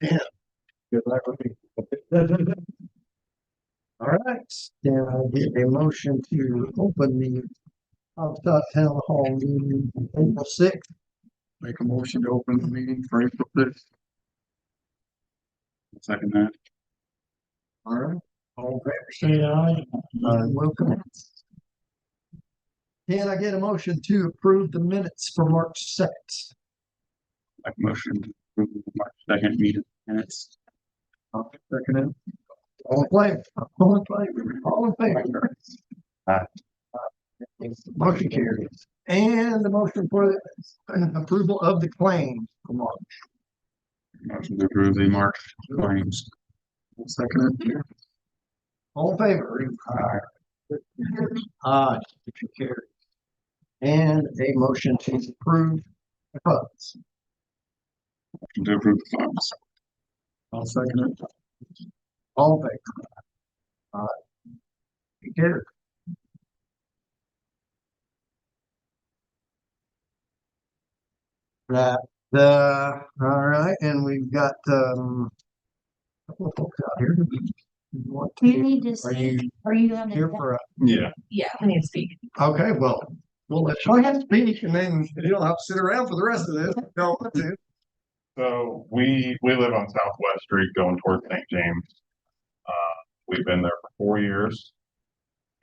Yeah. Good luck with me. All right, then I'll get a motion to open the Haubstadt Town Hall meeting April 6th. Make a motion to open the meeting for April 6th. Second that. All right, all in favor, say aye. Welcome. Can I get a motion to approve the minutes for March 2nd? Make a motion to approve the March 2nd meeting minutes. I'll second it. All in favor? All in favor? All in favor? Aye. Motion carries. And the motion for the approval of the claims for March. Motion to approve the March claims. Second it. All in favor? Aye. Aye. Motion carries. And a motion to approve the funds. Motion to approve the funds. I'll second it. All in favor? Aye. Motion carries. Right. All right, and we've got a couple of folks out here. You need to Are you here for Yeah. Yeah, I need to speak. okay, well, we'll let you have to speak and then you don't have to sit around for the rest of this. No, that's it. So we live on Southwest Street going towards St. James. We've been there for 4 years.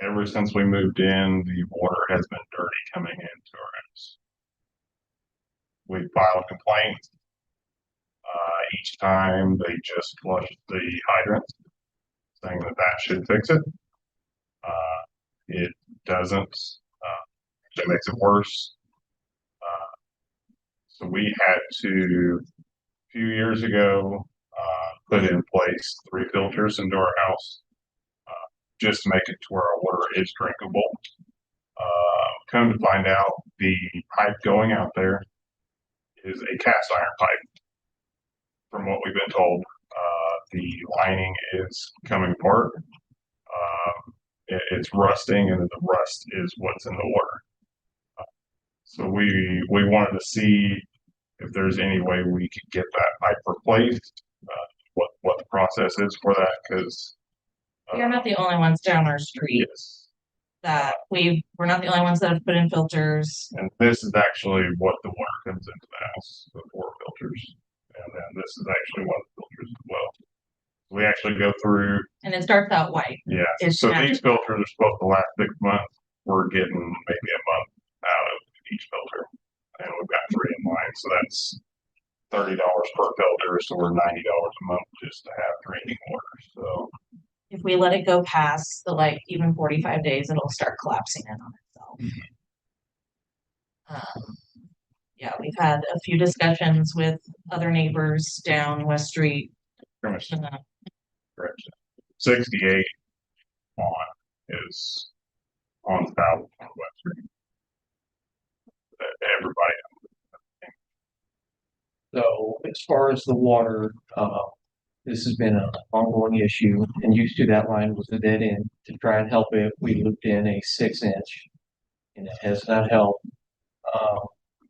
Ever since we moved in, the water has been dirty coming into our house. We filed complaints. Each time they just flush the hydrant, saying that should fix it. It doesn't. It makes it worse. So we had to, a few years ago, put in place 3 filters into our house, just to make it to where our water is drinkable. Come to find out, the pipe going out there is a cast iron pipe. From what we've been told, the lining is coming apart. It's rusting, and the rust is what's in the water. So we wanted to see if there's any way we could get that pipe replaced. What the process is for that, because You're not the only ones down our street yes, that we're not the only ones that have put in filters. and this is actually what the water comes into the house, the 4 filters, and then this is actually one of the filters as well. We actually go through, And it starts out white. yeah. It's So natural. these filters are supposed to last 6 months. We're getting maybe a month out of each filter, and we've got 3 in line, so that's $30 per filter. So we're $90 a month just to have drinking water. So If we let it go past the even 45 days, it'll start collapsing in on itself. Yeah, we've had a few discussions with other neighbors down West Street. pretty much correct. 68 on is on South on West Street. Everybody. So as far as the water, this has been an ongoing issue, and used to that line was a dead end. To try and help it, we looped in a 6-inch, and it has not helped.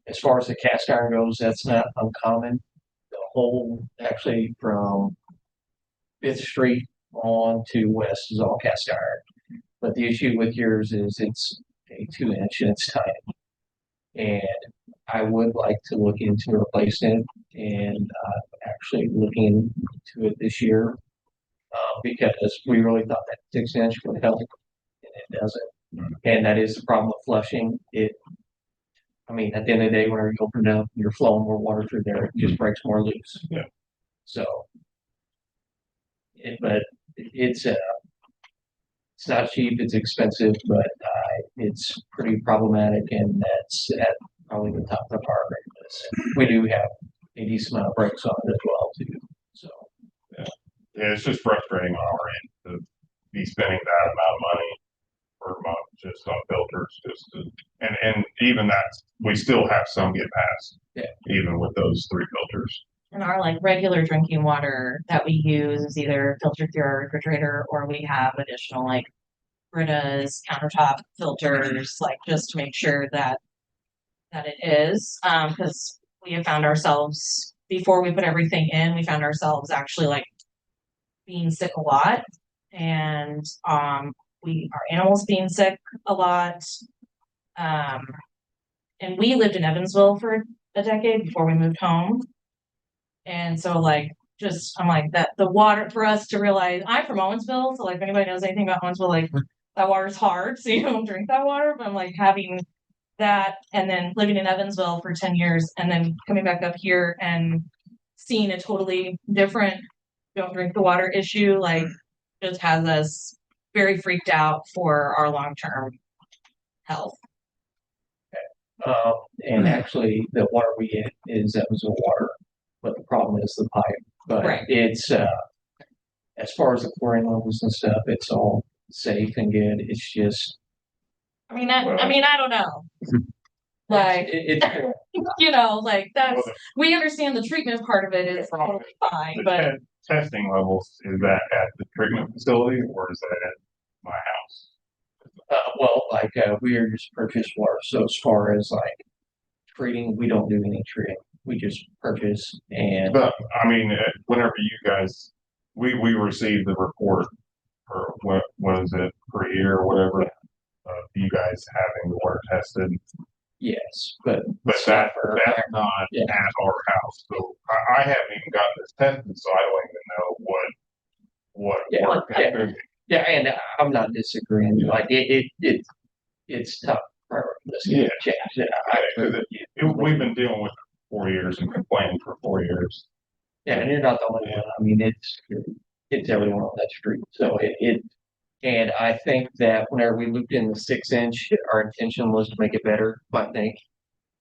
As far as the cast iron goes, that's not uncommon. The whole, actually from 5th Street on to west is all cast iron. But the issue with yours is it's a 2-inch and it's tiny. And I would like to look into replacing it, and actually looking into it this year, because we really thought that 6-inch would help, and it doesn't. And that is the problem with flushing. I mean, at the end of the day, whenever you open it up, you're flowing more water through there, it just breaks more loose. Yeah. So, but it's not cheap, it's expensive, but it's pretty problematic, and that's at probably the top of our rate list. We do have a decent amount of breaks on it as well too. So Yeah, it's just frustrating on our end to be spending that amount of money per month just on filters, and even that, we still have some get passed. Yeah. Even with those 3 filters. And our regular drinking water that we use is either filtered through our refrigerator, or we have additional Brita's countertop filters, just to make sure that it is, because we have found ourselves before we put everything in, we found ourselves actually like being sick a lot. And our animals being sick a lot. And we lived in Evansville for a decade before we moved home. And so like I'm like that the water for us to realize I'm from Owensville, so like if anybody knows anything about Owensville, like that water's hard, so you don't drink that water. But I'm like having that and then living in Evansville for 10 years and then coming back up here and seeing a totally different don't drink the water issue, like just has us very freaked out for our long-term health. And actually, the water we get is Evansville water, but the problem is the pipe. But Right. it's as far as the chlorine levels and stuff, it's all safe and good. It's just I mean, I don't know. Like, it's you know, like that's Well, we understand the treatment part of it is totally fine, The but testing levels, is that at the treatment facility or is that at my house? well, like we are just purchase water. So as far as like treating, we don't do any treating. We just purchase and But I mean, whenever you guys, we receive the report for what is it per year or whatever, you guys having the water tested, yes, but but that's not Yeah. at our house. So I haven't even gotten this tested, so I don't even know what Yeah, work yeah. that could be. yeah, and I'm not disagreeing. Like it's tough. Yeah. Yeah, We've been dealing with it for 4 years and complaining for 4 years. yeah, and you're not the only one. I mean, it's everyone on that street. So and I think that whenever we looped in the 6 inch, our intention was to make it better. But I think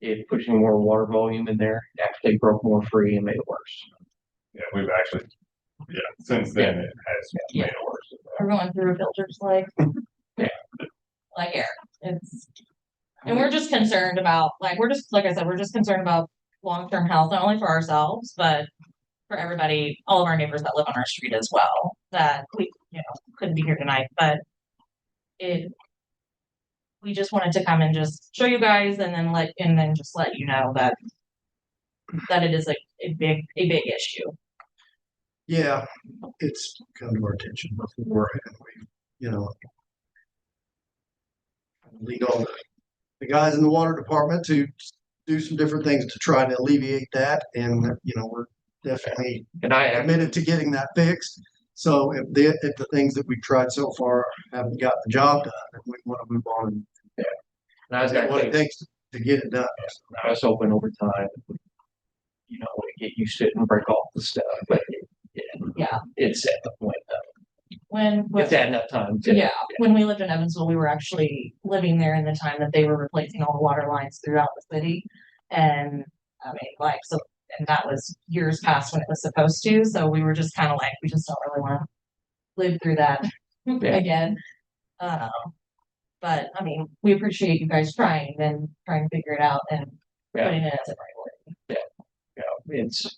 it pushing more water volume in there actually broke more free and made it worse. Yeah, we've actually, since then it has Yeah. made it worse. we're going through filters like Yeah. like air. And we're just concerned about like like I said, we're just concerned about long-term health, not only for ourselves, but for everybody, all of our neighbors that live on our street as well, that we, couldn't be here tonight, but we just wanted to come and just show you guys and then just let you know that it is like a big issue. Yeah, it's come to our attention before, and we, lead all the guys in the water department to do some different things to try to alleviate that. And, we're definitely And I committed to getting that fixed. So if the things that we've tried so far haven't got the job done, then we want to move on I was and what it takes to get it done. I was hoping over time, we get used to it and break off the stuff, but Yeah. it's at the point of When it's had enough time to Yeah, when we lived in Evansville, we were actually living there in the time that they were replacing all the water lines throughout the city. And I mean, and that was years past when it was supposed to. So we were just kind of like, we just don't really want to live through that again. But I mean, we appreciate you guys trying to figure it out and putting it as a priority. It's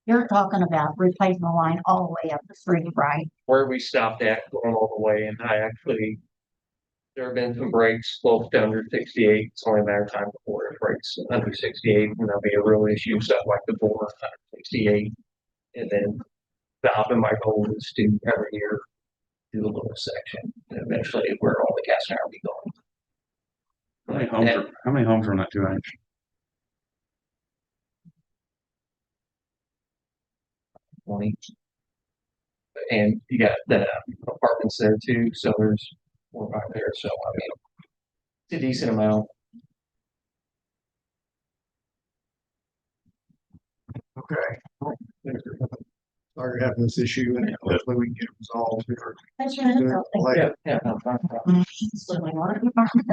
You're talking about replacing the line all the way up the street, right? where we stopped at going all the way, and there have been some breaks close to under 68. It's only a matter of time before it breaks under 68, and that'll be a real issue. Stuff like the bore under 68, and then and my goal is to every year do a little section, and eventually where all the cast iron will be going. How many homes are on that 2 inch? And you got the apartments there too, so there's 4 or 5 there. So I mean, it's a decent amount. Okay. Sorry having this issue, and hopefully we can get it resolved here. Thanks for the info. Later. Yeah, no problem. Certainly water department.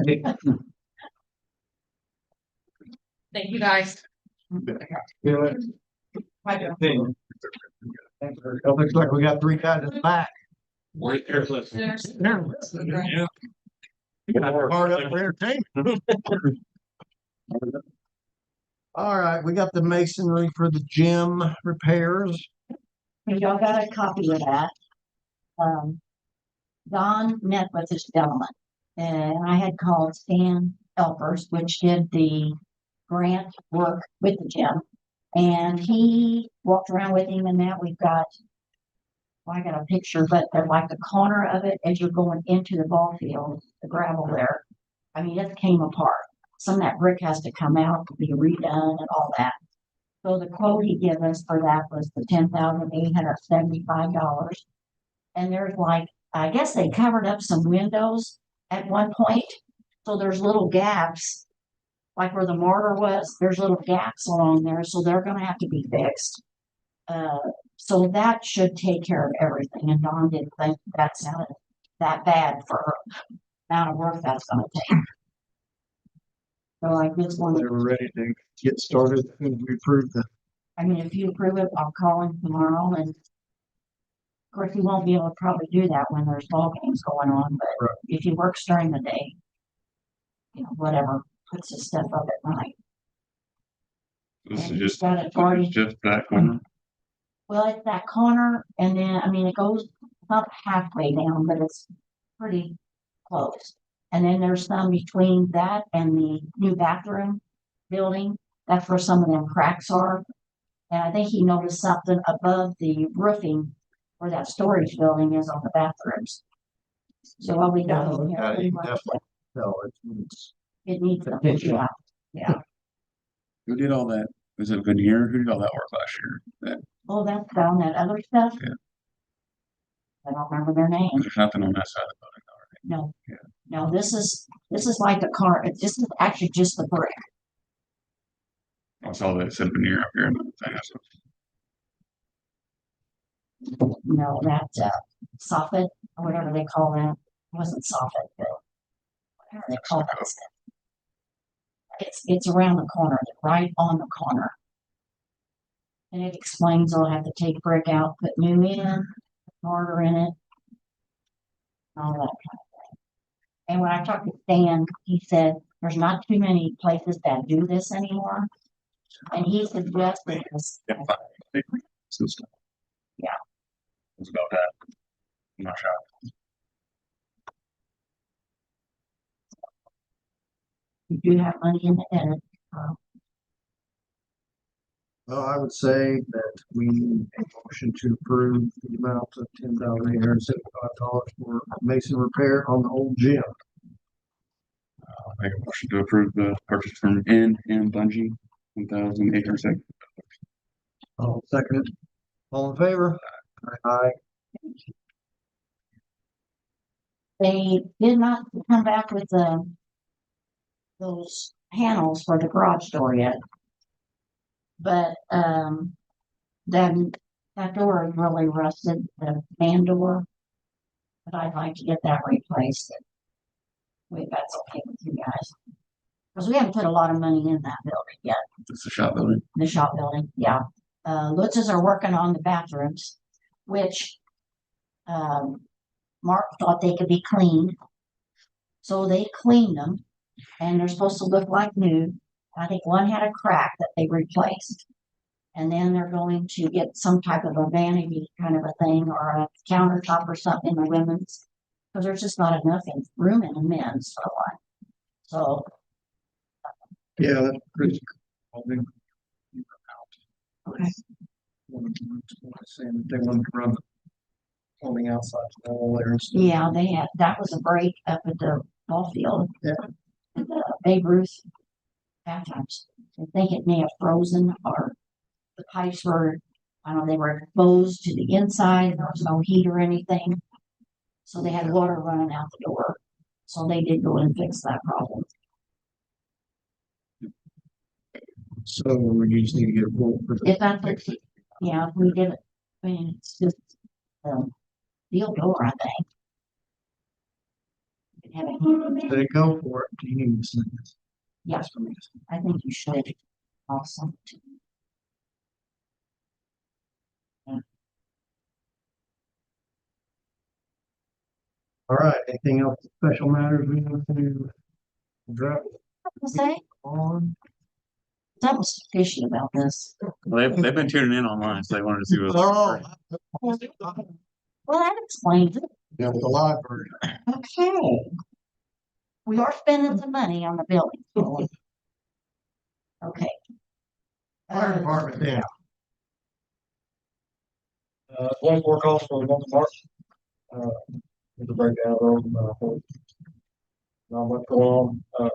Thank you guys. It looks like we got 3 guys in the back. Right there, listen. Yeah. Hard up for entertainment. All right, we got the masonry for the gym repairs. Y'all got a copy of that. Don met with this gentleman, and I had called Stan Elpers, which did the grant work with the gym. And he walked around with him and that we've got, well, I got a picture, but they're like the corner of it as you're going into the ball field, the gravel there. I mean, it came apart. Some of that brick has to come out to be redone and all that. So the quote he gave us for that was the $10,875. And there's like, I guess they covered up some windows at one point. So there's little gaps, like where the mortar was, there's little gaps along there. So they're gonna have to be fixed. So that should take care of everything. And Dawn didn't think that sounded that bad for her amount of work that's gonna take. So I just wanted, They were ready to get started and we approved the, I mean, if you approve it, I'll call him tomorrow and of course, he won't be able to probably do that when there's ball games going on, but Right. if he works during the day, you know, whatever, puts his stuff up at night. This And is he's just, got it already. just that corner. Well, it's that corner, and then, I mean, it goes not halfway down, but it's pretty close. And then there's some between that and the new bathroom building. That's where some of them cracks are. And I think he noticed something above the roofing where that storage building is on the bathrooms. So while we got him yeah, here, you can definitely tell it's it needs a attention. yeah. Who did all that? Was it veneer? Who did all that work last year? That, Oh, that's down that other stuff. Yeah. I don't remember their name. there's nothing on that side of the building already. No. Yeah. No, this is like the car, this is actually just the brick. I saw that it said veneer up here in the thing. No, that soffit or whatever they call that. It wasn't soffit, but whatever they call that stuff. It's around the corner, right on the corner. And it explains I'll have to take brick out, put new in, mortar in it. All that kind of thing. And when I talked to Stan, he said there's not too many places that do this anymore. And he suggested this. System. Yeah. It's about that. I'm not sure. You do have money in the edit. Well, I would say that we need a motion to approve the amount of $10,875 for mason repair on the old gym. I'll make a motion to approve the purchase from N and Bungee, $1,800. I'll second it. All in favor? Aye. They did not come back with those panels for the garage door yet. But then that door is really rusted, the man door. But I'd like to get that replaced. Wait, that's okay with you guys. Because we haven't put a lot of money in that building yet, It's a shop building. the shop building, yeah. Lutz's are working on the bathrooms, which Mark thought they could be cleaned. So they cleaned them and they're supposed to look like new. I think one had a crack that they replaced. And then they're going to get some type of a vanity kind of a thing or a countertop or something in the women's. Because there's just not enough room in the men's for one. So, Yeah, that's pretty. okay. Saying that they wanted to run on the outside wall there. So Yeah, that was a break up at the ball field. Yeah. At the Babe Ruth bathrooms. I think it may have frozen or the pipes were, I don't know, they were exposed to the inside. There was no heat or anything. So they had water running out the door. So they did go in and fix that problem. So we just need to get a quote for If that's, yeah, if we did it, I mean, it's just, steel door, I think. You can have a heat in there. They go for it. Do you need to send this? Yes, I think you should. Awesome. All right, anything else, special matters we want to address Say, on? that was fishy about this. Well, they've been tuning in online, so they wanted to see what. Oh. Well, that explains it. Yeah, the live version. Okay. We are spending some money on the building. Okay. Fire department, Dan. 24 calls for the month of March. With the breakdown of them, not much going on.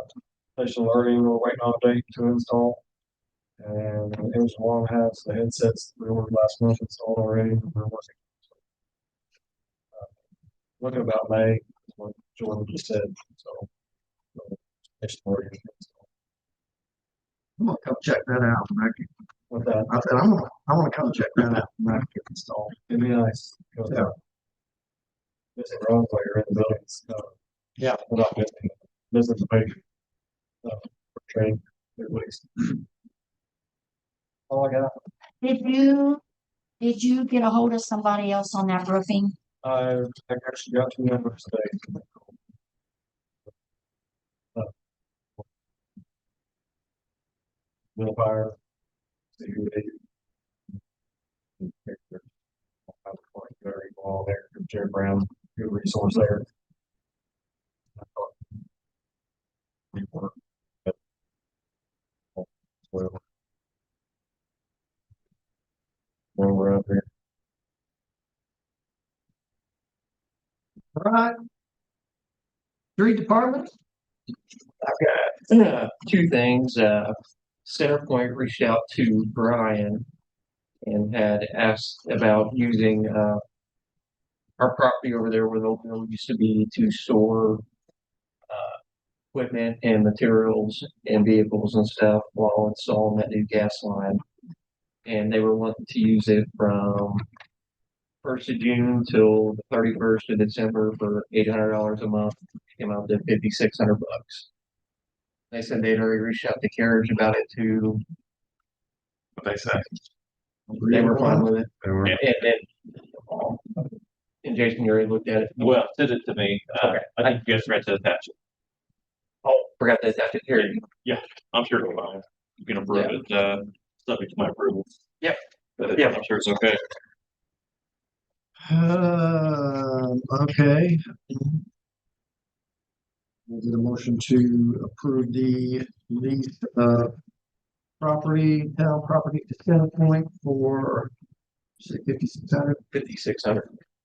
Station learning, we're waiting on a date to install. And it was one has the headsets we ordered last month installed already. We're working. Looking about May, is what Jordan just said, so. Station learning. I'm gonna come check that out. when I get- With that, I said, I wanna come check that out when I get installed. it'd be nice. Because, Yeah. missing runs while you're in the buildings. Yeah. We're not missing the page. For training, at least. All I got. Did you get a hold of somebody else on that roofing? I actually got 2 numbers today. Will Fire. See who they. Very well there, Jerry Brown, good resource there. Well. When we're up there. All right. Street department? I've got two things. Centerpoint reached out to Brian and had asked about using our property over there where the old mill used to be to store equipment and materials and vehicles and stuff while installing that new gas line. And they were wanting to use it from 1st of June till the 31st of December for $800 a month. Came out to $5,600. They said they'd already reached out to Carriage about it too. What they say. They were fine with it. They were. And Jason, you already looked at it. Well, send it to me. Okay. I think you guys read to attach it. Oh, forgot to attach it here. I'm sure it'll fine. You can approve it, subject to my approval. Yep. But Yep. I'm sure it's okay. Okay. We'll get a motion to approve the lease of property, town property to Centerpoint for say $5,600, $5,600,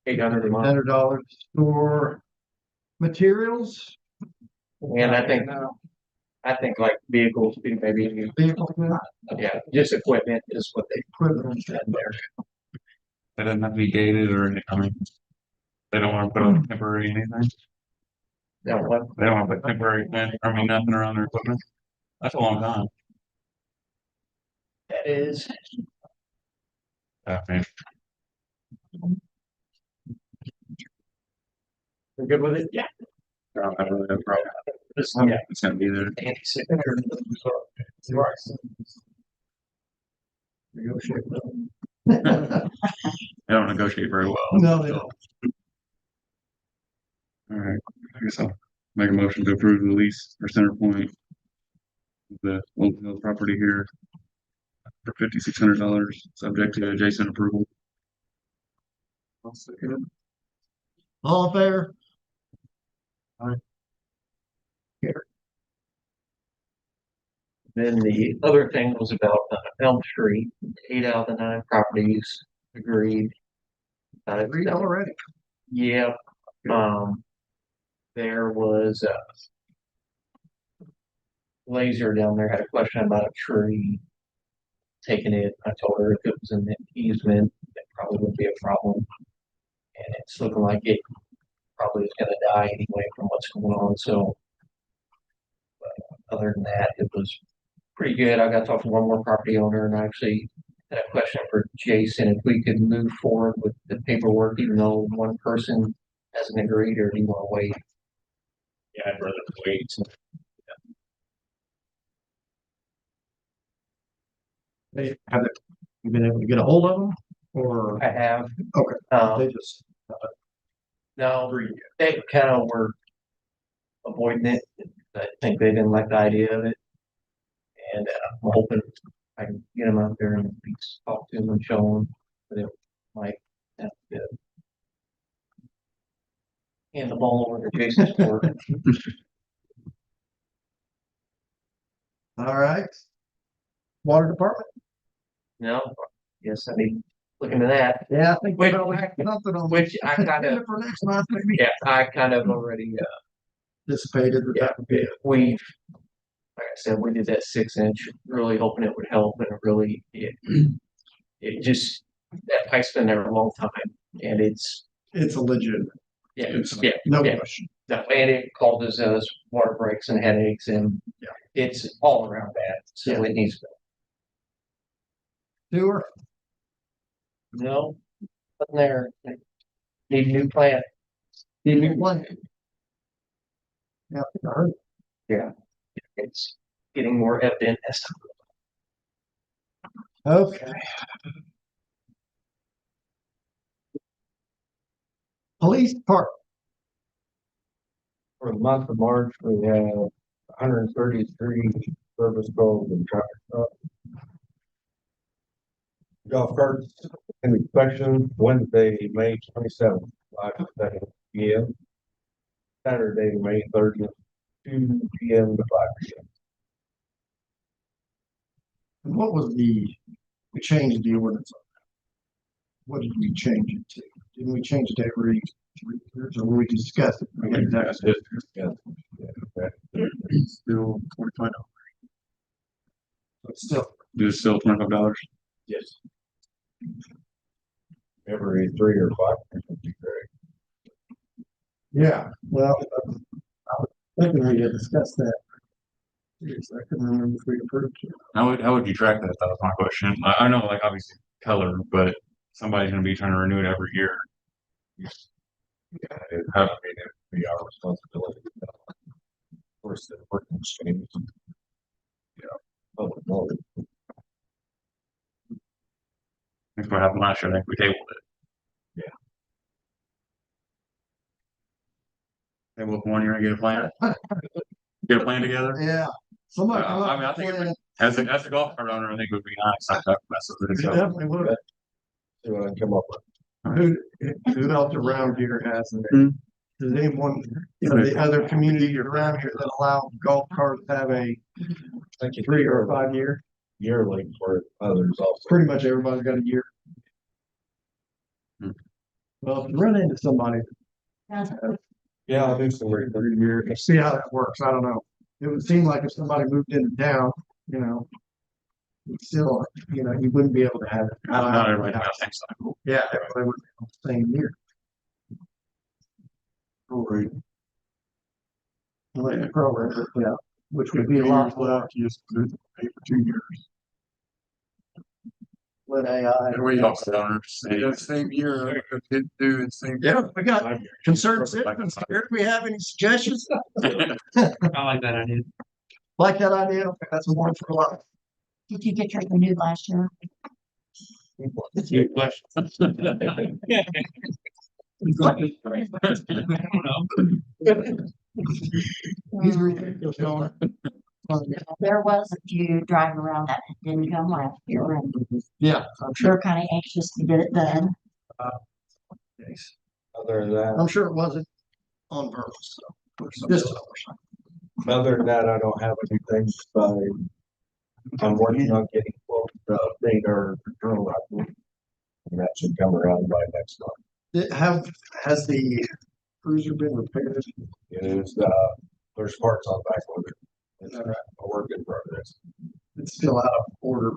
$800 a month. $100 for materials. And I think like vehicles, maybe, Vehicle yeah, just equipment is what they equipment. said there. They doesn't have to be gated or anything. I mean, they don't want to put on temporary anything. Now, what, They don't want to put temporary, nothing around their equipment. That's a long time. that is, I mean, we're good with it? Yeah. I don't really have a problem. Yeah. It's gonna be there. Negotiate. They don't negotiate very well. No, they don't. All right, I guess I'll make a motion to approve the lease for Centerpoint. The old mill property here for $5,600, subject to adjacent approval. I'll second it. All in favor? Then the other thing was about Elm Street, 8 out of the 9 properties agreed. Read already. Yeah, there was Laser down there had a question about a tree. Taking it, I told her if it was in the easement, it probably wouldn't be a problem. And it's looking like it probably is gonna die anyway from what's going on, so. Other than that, it was pretty good. I got to talk to one more property owner and I actually had a question for Jason, if we could move forward with the paperwork, even though one person hasn't agreed, or do you want to wait? Yeah, I'd rather wait. They have it, you been able to get a hold of them or I have. Okay. Um, they just, no, they kind of were avoiding it. I think they didn't like the idea of it. And I'm hoping I can get them out there and at least talk to them and show them that it might have to hand the ball over to Jason's court. all right. Water department? No, yes, I need, look into that, Yeah, I think we Wait, probably have something on. which I kind of, For next month, maybe. yeah, I kind of already, Anticipated that yeah, that would be. we, like I said, we did that 6 inch, really hoping it would help, and it really, it just, that pipe's been there a long time, and it's, It's a legit, yeah, yeah, no yeah. question. And it causes us water breaks and headaches, and it's all around bad, so it needs. Sewer, No, nothing there. Need a new plant. need a new one. Yeah, I heard. It's getting more evident as time. Okay. Police department, For the month of March, we have 133 service calls and traffic stops. Golf carts and inspection Wednesday, May 27th, 5 p.m. Saturday, May 30th, 2 p.m. to 5 p.m. and what was we changed the ordinance on that? What did we change it to? Didn't we change it to every 3 years, or when we discussed it? Exactly. Okay. Still $25. But still, It's still $25. Yes. Every 3 or 5 years would be great. yeah, well, I was thinking we had discussed that. Seriously, I couldn't remember if we approved it. How would you track that? That was my question. I know, like, obviously color, but somebody's gonna be trying to renew it every year. Yeah, it has to be our responsibility. Of course, the ordinance changes. Yeah. Public knowledge. That's what happened last year. I think we tabled it. Table it for 1 year and get a plan. Get a plan together. Yeah, somebody. come up I mean, I with a think it plan. would, as a golf cart owner, I think it would be nice. I mess with it. It So. definitely would. See what I can come up with. Who else around here has it? Hmm. Does anyone of the other communities around here that allow golf carts to have a Thank you. 3 or 5 year? Yearly for others also. Pretty much everybody's got a year. Hmm. Well, if you run into somebody, Yeah, I'll do some research. see how that works. I don't know. It would seem like if somebody moved into town, you'd still, you wouldn't be able to have it. Not everybody has the same cycle. Yeah, everybody would be on the same year. Right. Like the program, yeah, which would be a lot more. Just pay for 2 years. With AI. Where you also owners say the same year, did do the same. Yeah, we got concerned citizens. Here, do we have any suggestions? I like that idea. Like that idea? Okay, that's a one for life. Did you get your renewed last year? Good question. He's ridiculous, going. There was a few driving around that didn't come last year, and Yeah, I'm sure. they're kind of anxious to get it done. Other than that, I'm sure it wasn't on purpose. So. Just other than that, I don't have anything. I'm working on getting quotes to update our patrol rifle. And that should come around by next month. has the cruiser been repaired? It is, there's parts on back with it. It's a work in progress. It's still out of order.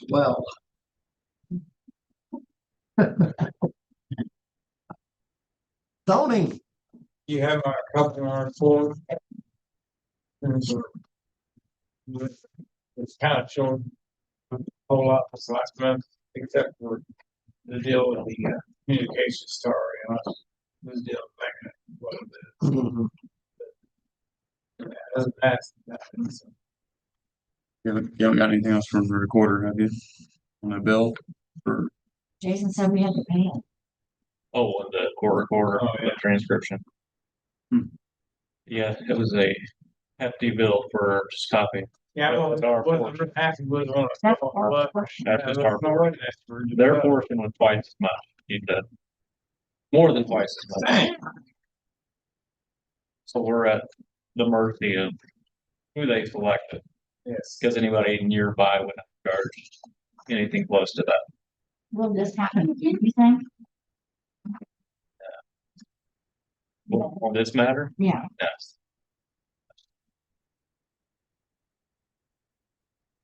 Well. Zoning. You have a couple on our floor. It's kind of showing a whole lot this last month, except for the deal with the communication star, this deal back what it doesn't pass. You haven't got anything else from the recorder, have you? On that bill for Jason said we had to pay it. Oh, and the court recorder, Oh, yeah. the transcription. Hmm. Yeah, it was a hefty bill for just copy. Yeah, well, That's our what portion. the happy was on That's a. our portion. That's just our portion. Their portion was twice as much. He did more than twice as much. So we're at the mercy of who they selected. Yes. because anybody nearby would not charge anything close to that. Will this happen again, you think? On this matter, Yeah, yes.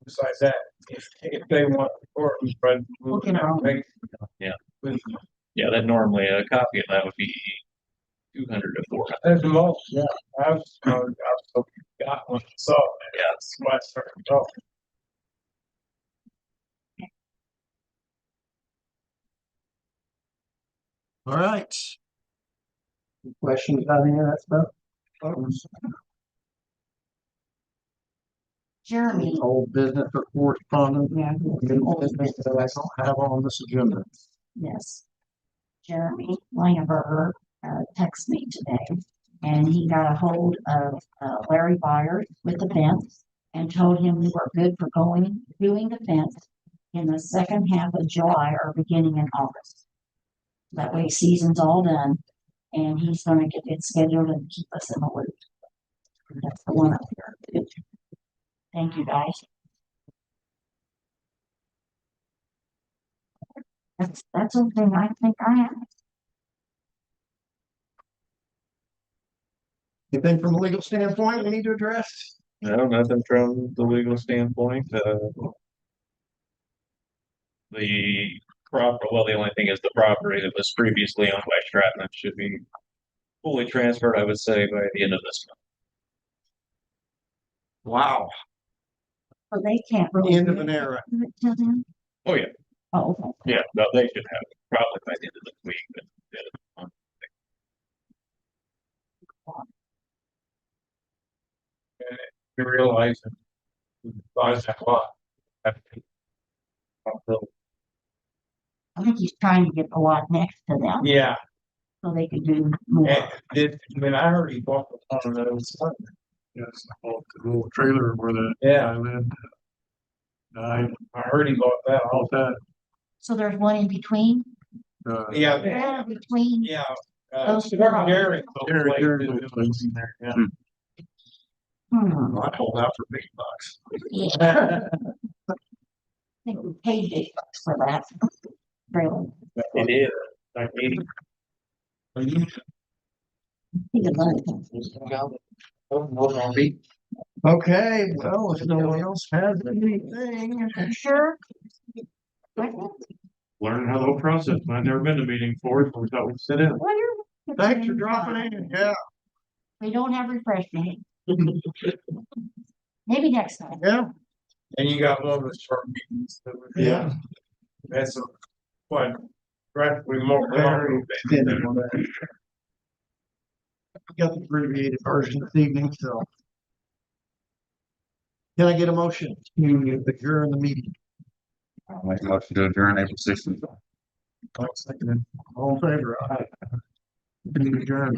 Besides that, if they want, or, but. We'll get our own. Yeah. That normally a copy of that would be 200 to 400. That's the most, yeah, I've so got one, so, Yeah. that's why I started talking. All right. Any questions about any of that stuff? Jeremy, Old business or correspondence? yeah, New business that I don't have on this agenda. yes. Jeremy Langenberger, texted me today, and he got a hold of, Larry Byers with the fence and told him we were good for doing the fence in the second half of July or beginning in August. That way season's all done, and he's gonna get it scheduled and keep us in the loop. That's the one up here. Thank you, guys. That's everything I think I have. Anything from a legal standpoint we need to address? No, nothing from the legal standpoint. The the only thing is the property that was previously owned by Stratton should be fully transferred, I would say, by the end of this month. Wow. So they can't really. End of an era. do it till then? Oh, yeah. Oh, okay. Yeah, no, they should have it probably by the end of the week. But, You realize that we buys that lot. I think he's trying to get the lot next to them Yeah, so they could do more. and I heard he bought one of those. Yes, the little trailer where the Yeah, guy lived. I I heard he bought that all. that, So there's one in between? Yeah, Yeah, between. yeah. Those two Gary, Gary lives in there, yeah. I hold out for big bucks. Yeah, I think we paid big bucks for that. Really. It is. Like 80. He could learn. Okay, well, if no one else has anything, Sure. Learning how the whole process, I've never been to a meeting before, so we thought we'd sit in. thanks for dropping in. Yeah, We don't have refreshment. Maybe next time. yeah, And you got one of the short meetings. yeah. That's a, what, practically more. Very extended one. Got the abbreviated version this evening, so. Can I get a motion to adjourn the meeting? I'll make a motion to adjourn April 16th. All in favor? Aye. Meeting adjourned.